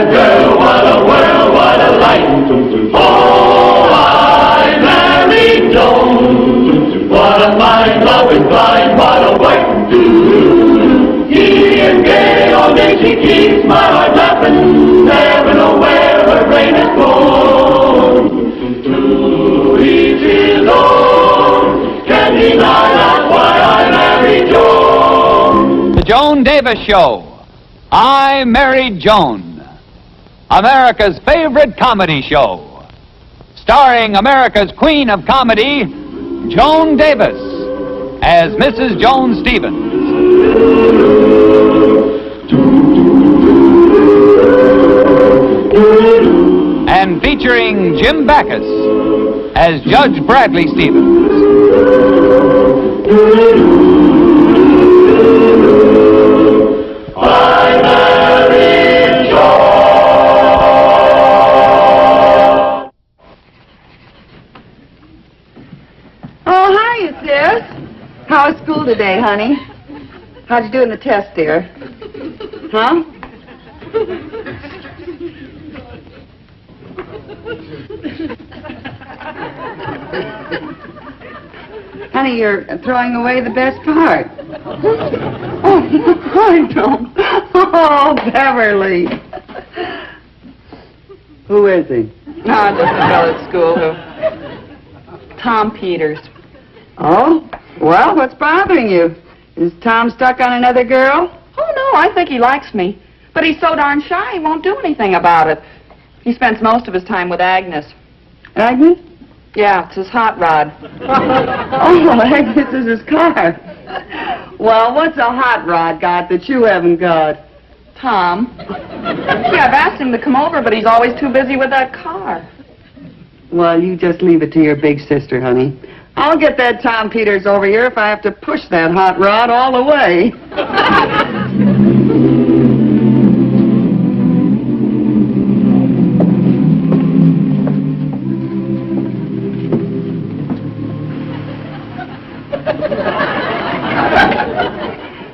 that girl, what a world, what a life. Oh, I married Joan. What a fine, loving, blind, what a wife. Giddy and gay, all day she keeps my heart laughing. Never know where her brain is gone. To each his own. Can't deny that's why I married Joan. The Joan Davis Show. I Married Joan. America's favorite comedy show. Starring America's Queen of Comedy, Joan Davis, as Mrs. Joan Stevens. And featuring Jim Backus as Judge Bradley Stevens. I married Joan. Oh, hiya, sis. How was school today, honey? How'd you do in the test, dear? Huh? Honey, you're throwing away the best part. Oh, I don't. Oh, Beverly. Who is he? No, just a fellow at school who... Tom Peters. Oh? Well, what's bothering you? Is Tom stuck on another girl? Oh, no, I think he likes me. But he's so darn shy, he won't do anything about it. He spends most of his time with Agnes. Agnes? Yeah, it's his hot rod. Oh, Agnes is his car. Well, what's a hot rod got that you haven't got? Tom. Yeah, I've asked him to come over, but he's always too busy with that car. Well, you just leave it to your big sister, honey. I'll get that Tom Peters over here if I have to push that hot rod all the way.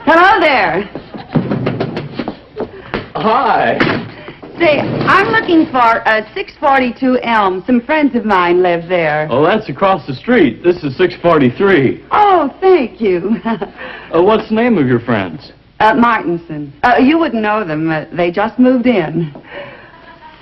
Hello there. Hi. Say, I'm looking for 642 Elm. Some friends of mine live there. Oh, that's across the street. This is 643. Oh, thank you. What's the name of your friends? Martinson. You wouldn't know them. They just moved in.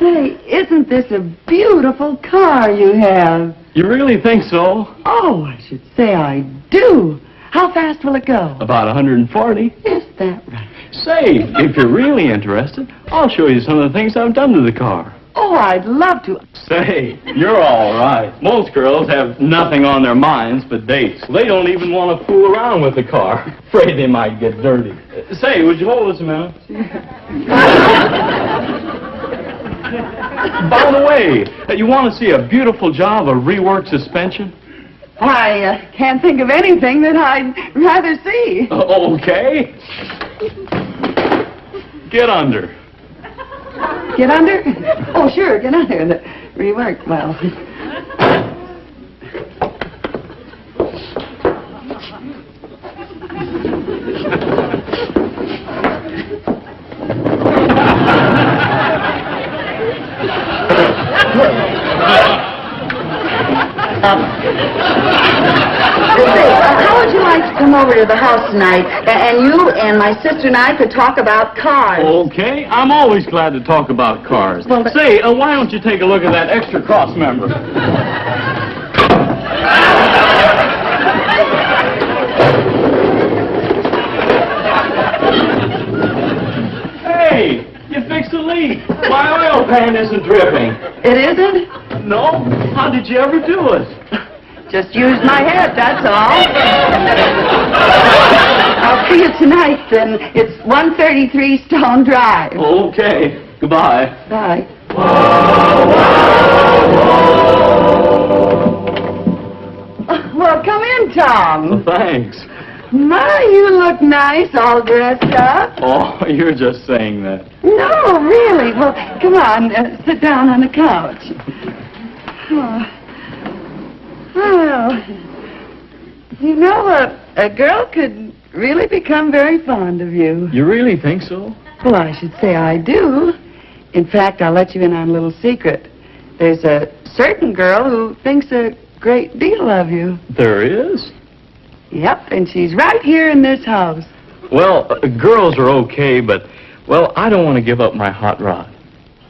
Say, isn't this a beautiful car you have? You really think so? Oh, I should say I do. How fast will it go? About 140. Is that right? Say, if you're really interested, I'll show you some of the things I've done to the car. Oh, I'd love to. Say, you're all right. Most girls have nothing on their minds but dates. They don't even want to fool around with the car. Afraid they might get dirty. Say, would you hold this a minute? By the way, you want to see a beautiful job of reworked suspension? I can't think of anything that I'd rather see. Okay. Get under. Get under? Oh, sure, get under. The reworked, well. How would you like to come over to the house tonight, and you and my sister and I could talk about cars? Okay, I'm always glad to talk about cars. Well, say, why don't you take a look at that extra cross member? Hey, you fixed the leak. My oil pan isn't dripping. It isn't? No? How did you ever do it? Just used my head, that's all. I'll see you tonight, then. It's 133 Stone Drive. Okay. Goodbye. Bye. Well, come in, Tom. Well, thanks. My, you look nice, all dressed up. Oh, you're just saying that. No, really. Well, come on, sit down on the couch. Oh. Well, you know, a girl could really become very fond of you. You really think so? Well, I should say I do. In fact, I'll let you in on a little secret. There's a certain girl who thinks a great deal of you. There is? Yep, and she's right here in this house. Well, girls are okay, but, well, I don't want to give up my hot rod.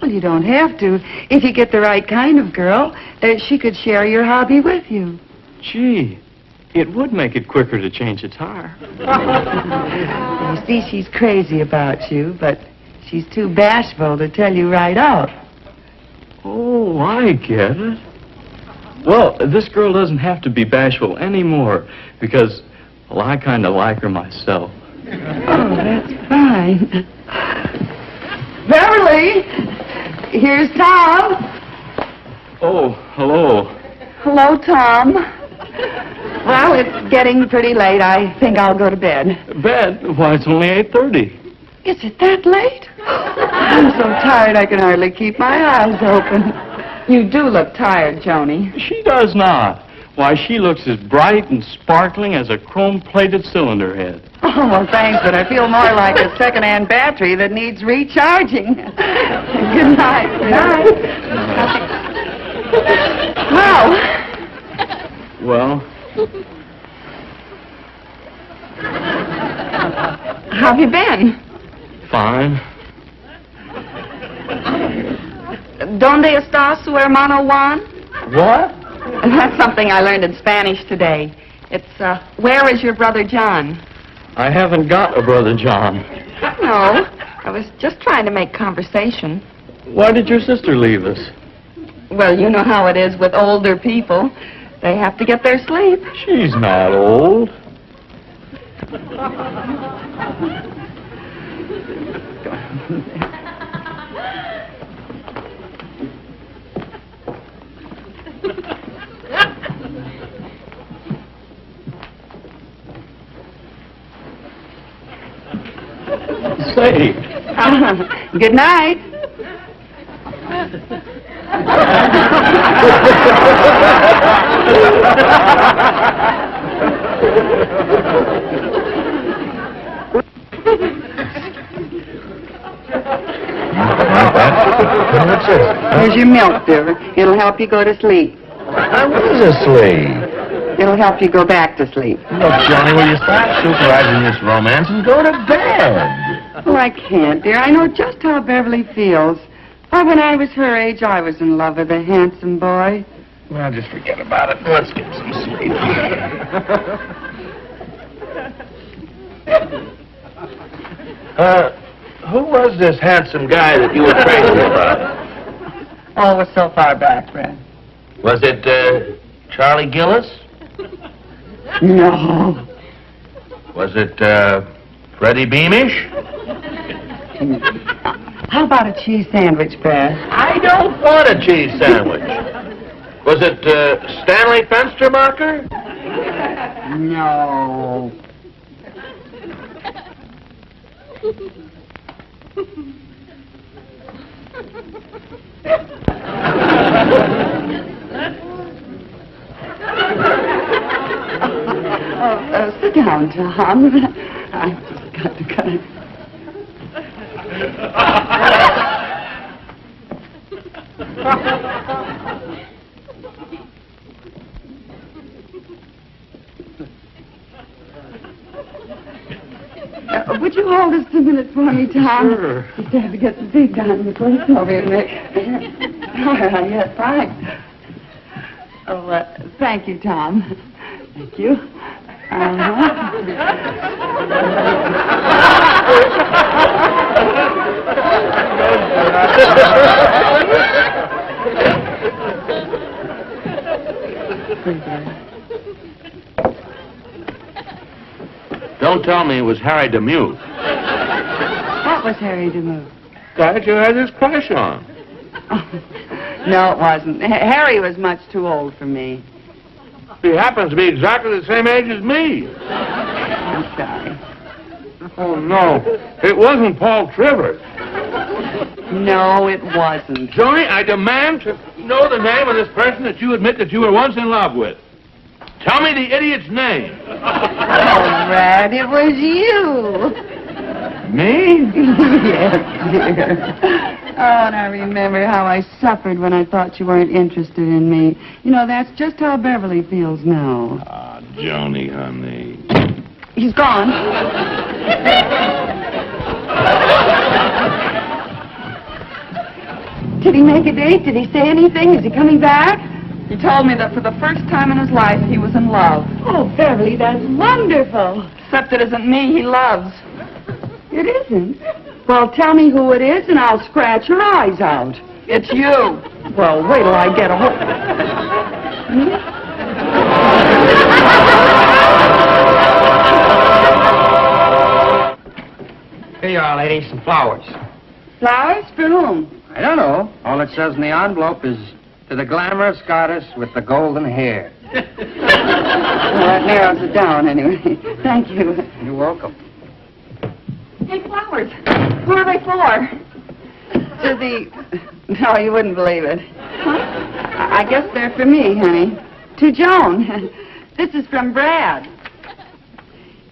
Well, you don't have to. If you get the right kind of girl, she could share your hobby with you. Gee, it would make it quicker to change a tire. You see, she's crazy about you, but she's too bashful to tell you right out. Oh, I get it. Well, this girl doesn't have to be bashful anymore because, well, I kind of like her myself. Oh, that's fine. Beverly, here's Tom. Oh, hello. Hello, Tom. Well, it's getting pretty late. I think I'll go to bed. Bed? Why, it's only 8:30. Is it that late? I'm so tired I can hardly keep my eyes open. You do look tired, Joni. She does not. Why, she looks as bright and sparkling as a chrome-plated cylinder head. Oh, well, thanks, but I feel more like a second-hand battery that needs recharging. Good night. Good night. Well? How have you been? Fine. ¿Dónde está su hermano Juan? What? That's something I learned in Spanish today. It's, where is your brother John? I haven't got a brother John. No, I was just trying to make conversation. Why did your sister leave us? Well, you know how it is with older people. They have to get their sleep. She's not old. Say. Good night. Here's your milk, dear. It'll help you go to sleep. I was asleep. It'll help you go back to sleep. Look, Johnny, will you stop supervising this romance and go to bed? Oh, I can't, dear. I know just how Beverly feels. Why, when I was her age, I was in love with a handsome boy. Well, just forget about it. Let's get some sleep. Who was this handsome guy that you were crazy about? Oh, it was so far back, Fred. Was it, Charlie Gillis? No. Was it, Freddie Beamish? How about a cheese sandwich, Fred? I don't want a cheese sandwich. Was it, Stanley Fenstermacher? No. Sit down, Tom. I've just got to cut it. Would you hold this 2 minutes for me, Tom? Sure. Just have to get the seat down in the place over here, Nick. All right, yes, fine. Oh, thank you, Tom. Thank you. Don't tell me it was Harry DeMute. What was Harry DeMute? Guy that you had this crush on. No, it wasn't. Harry was much too old for me. He happens to be exactly the same age as me. I'm sorry. Oh, no. It wasn't Paul Trivers. No, it wasn't. Johnny, I demand to know the name of this person that you admit that you were once in love with. Tell me the idiot's name. Oh, Brad, it was you. Me? Yes, dear. and I remember how I suffered when I thought you weren't interested in me. You know, that's just how Beverly feels now. Ah, Joni, honey. He's gone. Did he make a date? Did he say anything? Is he coming back? He told me that for the first time in his life, he was in love. Oh, Beverly, that's wonderful. Except it isn't me he loves. It isn't? Well, tell me who it is, and I'll scratch your eyes out. It's you. Well, wait till I get a hold... Here you are, lady, some flowers. Flowers for whom? I don't know. All it says in the envelope is, to the glamorous goddess with the golden hair. Well, that narrows it down, anyway. Thank you. You're welcome. Hey, flowers. Who are they for? To the... No, you wouldn't believe it. I guess they're for me, honey. To Joan. This is from Brad.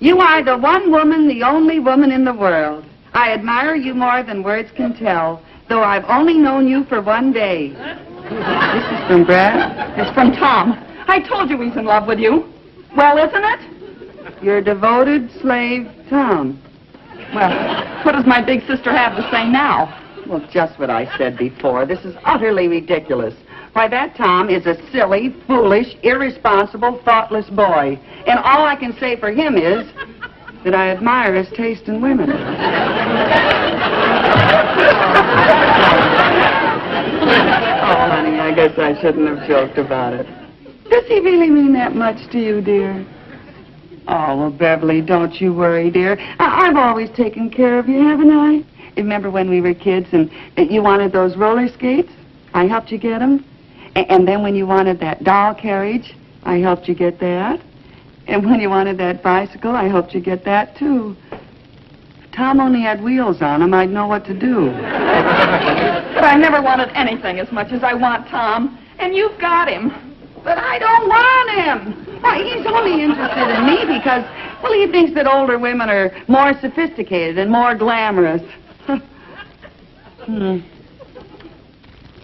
You are the one woman, the only woman in the world. I admire you more than words can tell, though I've only known you for one day. This is from Brad? It's from Tom. I told you he's in love with you. Well, isn't it? Your devoted slave, Tom. Well, what does my big sister have to say now? Well, just what I said before. This is utterly ridiculous. Why, that Tom is a silly, foolish, irresponsible, thoughtless boy. And all I can say for him is that I admire his taste in women. Oh, honey, I guess I shouldn't have joked about it. Does he really mean that much to you, dear? Oh, well, Beverly, don't you worry, dear. I've always taken care of you, haven't I? Remember when we were kids and you wanted those roller skates? I helped you get them. And then when you wanted that doll carriage, I helped you get that. And when you wanted that bicycle, I helped you get that, too. If Tom only had wheels on him, I'd know what to do. But I never wanted anything as much as I want Tom. And you've got him. But I don't want him. Why, he's only interested in me because, well, he thinks that older women are more sophisticated and more glamorous.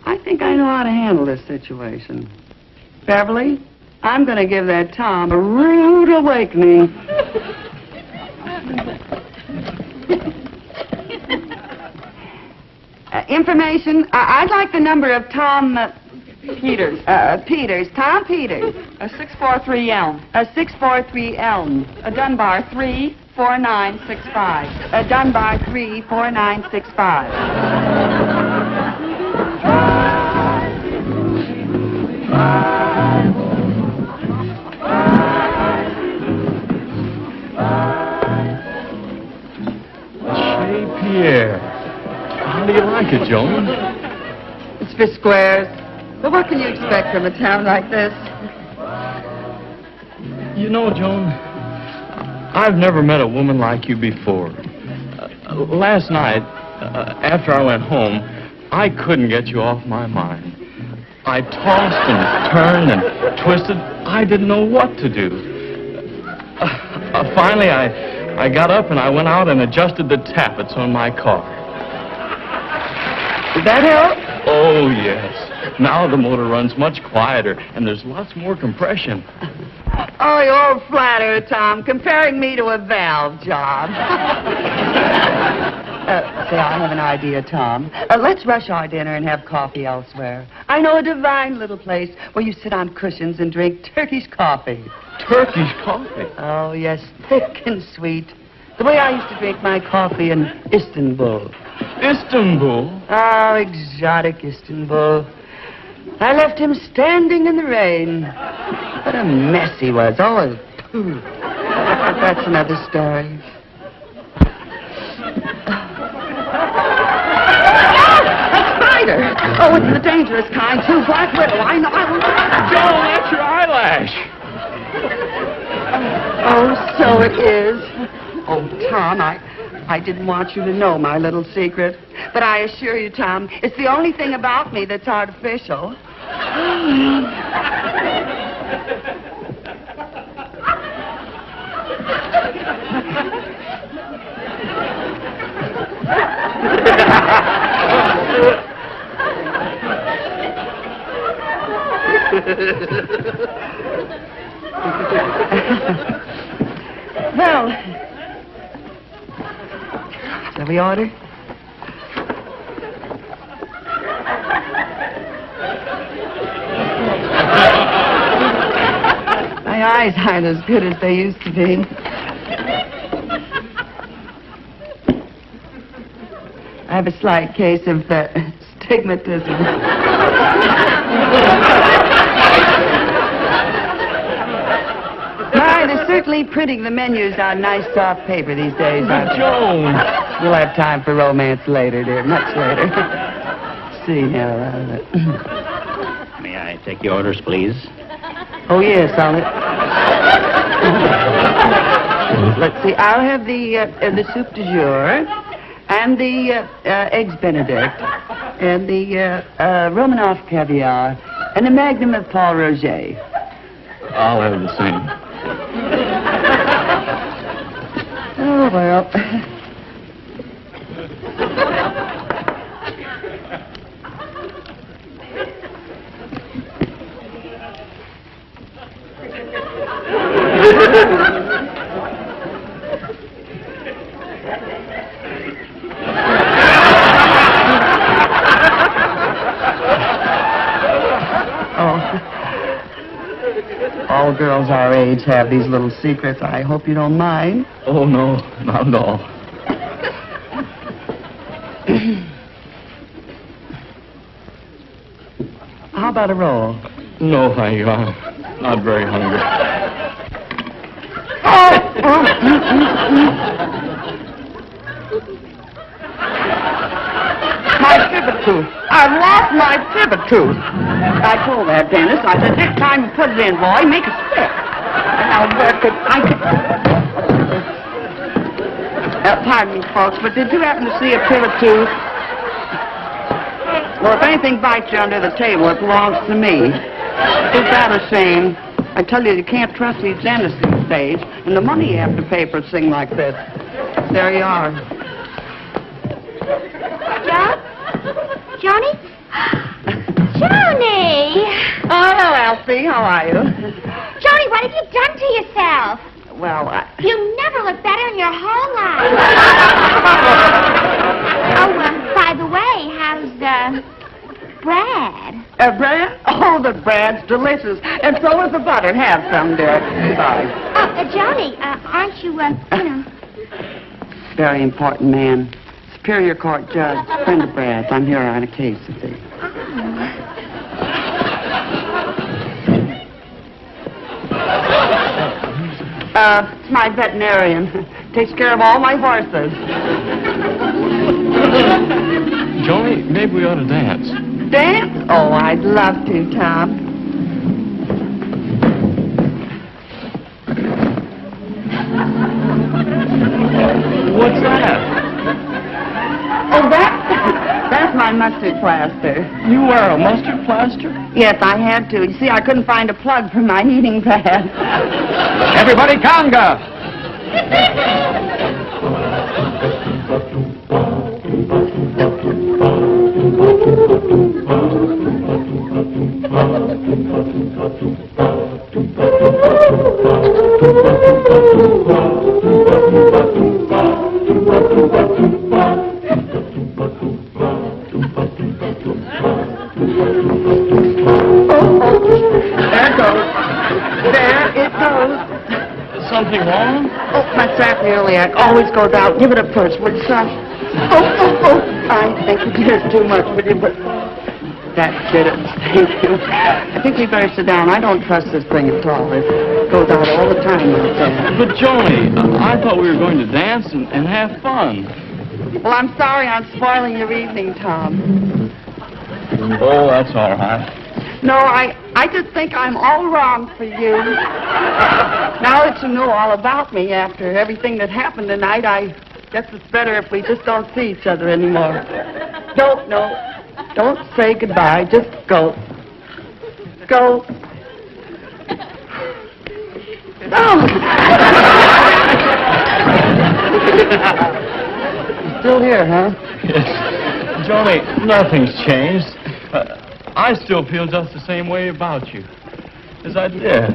I think I know how to handle this situation. Beverly, I'm going to give that Tom a rude awakening. Information, I'd like the number of Tom... Peters. Peters. Tom Peters. A 643 Elm. A 643 Elm. A Dunbar 34965. A Dunbar 34965. Pierre. How do you like it, Joan? It's for squares. But what can you expect from a town like this? You know, Joan, I've never met a woman like you before. Last night, after I went home, I couldn't get you off my mind. I tossed and turned and twisted. I didn't know what to do. Finally, I got up and I went out and adjusted the tappets on my car. Did that help? Oh, yes. Now the motor runs much quieter, and there's lots more compression. Oh, you old flatterer, Tom, comparing me to a valve job. Say, I have an idea, Tom. Let's rush our dinner and have coffee elsewhere. I know a divine little place where you sit on cushions and drink Turkish coffee. Turkish coffee? Oh, yes, thick and sweet. The way I used to drink my coffee in Istanbul. Istanbul? Oh, exotic Istanbul. I left him standing in the rain. What a mess he was. Oh, pooh. That's another story. A spider! Oh, it's the dangerous kind, too. Black widow. I know. Joan, that's your eyelash. Oh, so it is. Oh, Tom, I didn't want you to know my little secret. But I assure you, Tom, it's the only thing about me that's artificial. Well, shall we order? My eyes aren't as good as they used to be. I have a slight case of stigmatism. My, they're certainly printing the menus on nice soft paper these days, aren't they? Joan! We'll have time for romance later, dear, much later. See now. May I take your orders, please? Oh, yes, let's see, I'll have the soup du jour, and the eggs Benedict, and the Romanoff caviar, and a magnum of Paul Roger. I'll have the same. Oh, well. All girls our age have these little secrets. I hope you don't mind. Oh, no, not at all. How about a roll? No, thank you. I'm not very hungry. My pivot tooth. I've lost my pivot tooth. I told that dentist, I said, next time you put it in, boy, make it stick. And now, where could I... pardon me, folks, but did you happen to see a pivot tooth? Well, if anything bites you under the table, it belongs to me. Is that a shame? I tell you, you can't trust these dentists these days, and the money you have to pay for a thing like this. There you are. John? Johnny? Johnny! Oh, hello, Elsie. How are you? Johnny, what have you done to yourself? Well, You never looked better in your whole life. By the way, how's, Brad? Brad? Oh, the Brad's delicious. And so is the butter. Have some, dear. Sorry. Johnny, aren't you, Very important man. Superior Court judge. Friend of Brad's. I'm here on a case, you see. It's my veterinarian. Takes care of all my horses. Johnny, maybe we ought to dance. Dance? Oh, I'd love to, Tom. What's that? Oh, that's my mustard plaster. You wear a mustard plaster? Yes, I had to. You see, I couldn't find a plug for my heating pad. Everybody conga! There it goes. Something wrong? Oh, my sapnioliac always goes out. Give it a push, would you, son? Oh. I think it is too much, but that did it. Thank you. I think we better sit down. I don't trust this thing at all. It goes out all the time like that. But, Johnny, I thought we were going to dance and have fun. Well, I'm sorry I'm spoiling your evening, Tom. Oh, that's all right. No, I just think I'm all wrong for you. Now that you know all about me after everything that happened tonight, I guess it's better if we just don't see each other anymore. Don't say goodbye. Just go. Go. Oh. Still here, huh? Yes. Johnny, nothing's changed. I still feel just the same way about you. Yes, I did.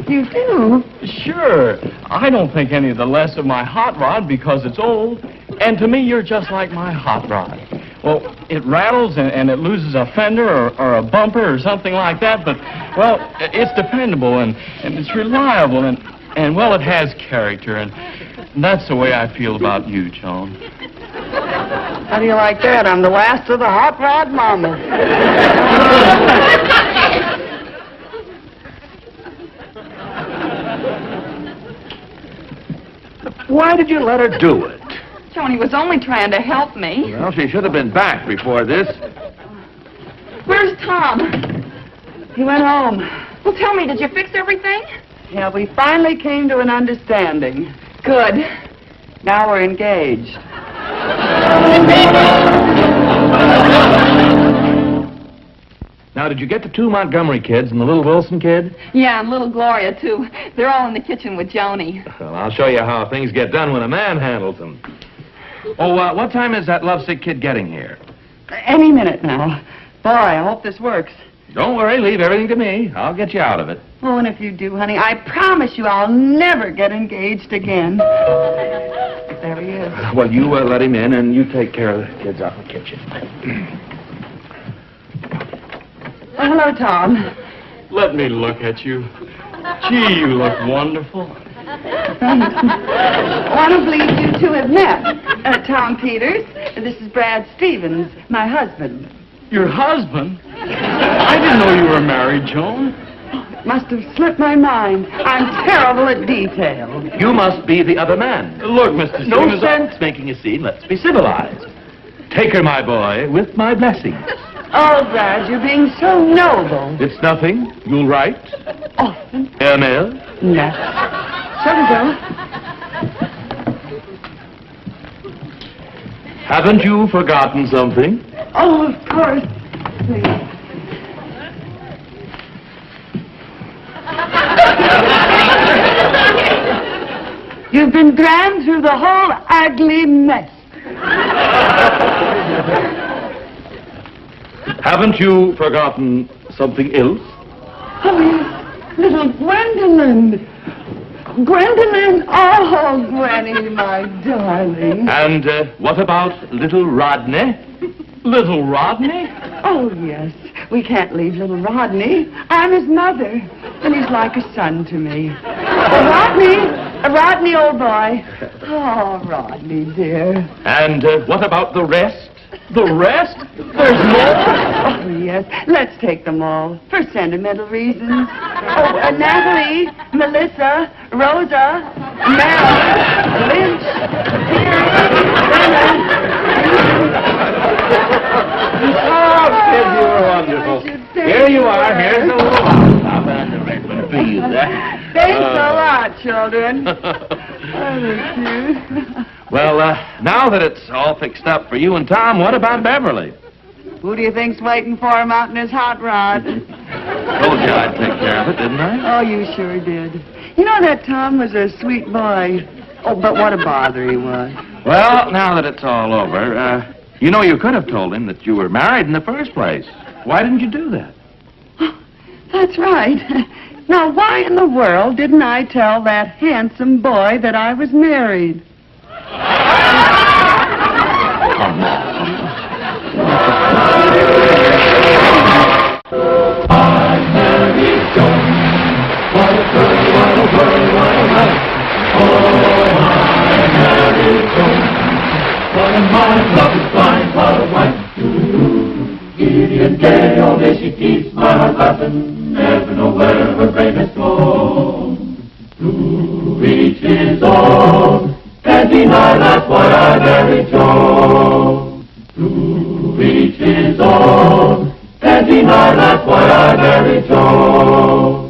You do? Sure. I don't think any the less of my hot rod because it's old. And to me, you're just like my hot rod. Well, it rattles and it loses a fender or a bumper or something like that, but, well, it's dependable and it's reliable and, well, it has character, and that's the way I feel about you, Joan. How do you like that? I'm the last of the hot rod mama. Why did you let her do it? Joan, was only trying to help me. Well, she should have been back before this. Where's Tom? He went home. Well, tell me, did you fix everything? Yeah, we finally came to an understanding. Good. Now we're engaged. Now, did you get the 2 Montgomery kids and the little Wilson kid? Yeah, and little Gloria, too. They're all in the kitchen with Joni. Well, I'll show you how things get done when a man handles them. Oh, what time is that lovesick kid getting here? Any minute now. Boy, I hope this works. Don't worry, leave everything to me. I'll get you out of it. Oh, and if you do, honey, I promise you I'll never get engaged again. There he is. Well, you let him in, and you take care of the kids out in the kitchen. Oh, hello, Tom. Let me look at you. Gee, you look wonderful. I don't believe you two have met. Tom Peters, this is Brad Stevens, my husband. Your husband? I didn't know you were married, Joan. It must have slipped my mind. I'm terrible at detail. You must be the other man. Look, Mr. No Stevens, sense making a scene. Let's be civilized. Take her, my boy, with my blessing. Oh, Brad, you're being so noble. It's nothing. You'll write. Often. ML. No. So we go. Haven't you forgotten something? Oh, of course. Please. You've been grand through the whole ugly mess. Haven't you forgotten something else? Oh, yes. Little Gwendolyn. Gwendolyn. Oh, Gwenny, my darling. And what about little Rodney? Little Rodney? Oh, yes. We can't leave little Rodney. I'm his mother, and he's like a son to me. Rodney, old boy. Oh, Rodney, dear. And what about the rest? The rest? There's more? Oh, yes. Let's take them all for sentimental reasons. Oh, Natalie, Melissa, Rosa, Mel, Lynch, Oh, kids, you were wonderful. Here you are. Here's a little lollipop and the red one for you. Thanks a lot, children. Oh, they're cute. Well, now that it's all fixed up for you and Tom, what about Beverly? Who do you think's waiting for him out in his hot rod? Told you I'd take care of it, didn't I? Oh, you sure did. You know that Tom was a sweet boy. Oh, but what a bother he was. Well, now that it's all over, you know you could have told him that you were married in the first place. Why didn't you do that? That's right. Now, why in the world didn't I tell that handsome boy that I was married? Come on. I'm Mary Joan. What a girl, what a world, what a life. Oh, I'm Mary Joan. What a mind, love is blind, what a wife. Giddy and gay, all day she keeps my heart laughing. Never know where her brain has gone. To each his own, and deny that's why I married Joan. To each his own, and deny that's why I married Joan.